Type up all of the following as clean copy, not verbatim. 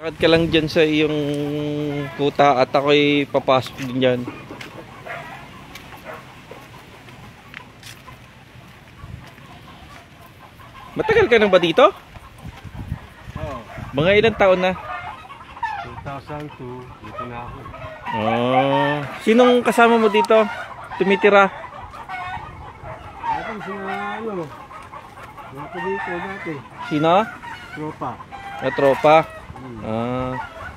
Lakad ka lang dyan sa iyong kuta at ako'y papasok din dyan. Matagal ka na ba dito? Oo. Mga ilang taon na? 2002, dito na ako. Oh. Sinong kasama mo dito? Tumitira? Dati sila dati dito dati. Sino? Tropa. Na tropa?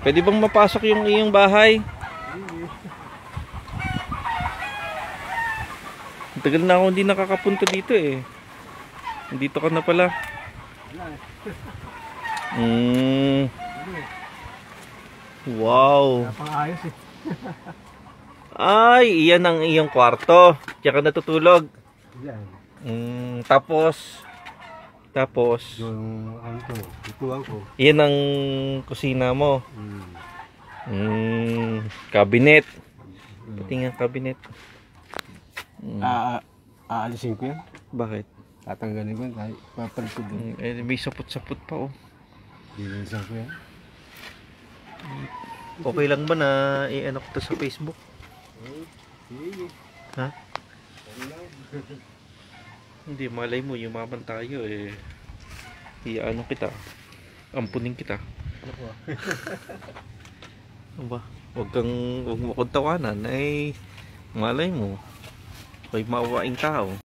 Pwede bang mapasok yung iyong bahay? Hindi. Tagal na ako hindi nakakapunta dito eh. Nandito ka na pala. Wow. Napang-ayos eh. Ay, iyan ang iyong kwarto. Diyan ka natutulog. Yan. Tapos Yung ano to, ituan ko. iyan ang kusina mo. Cabinet. Pati nga cabinet. Aalisin ko yan. Bakit? Tatanggalin ko yan. Papalit ko doon. May saput-saput pa oh. Dilisan ko yan. Okay lang ba na i-ano ko to sa Facebook? Sige. Ha? Hindi, malay mo, yumaman tayo eh. I-ano kita. Ampunin kita. Ano ba? Huwag mo kong tawanan. Ay, malay mo. May maawaing tao.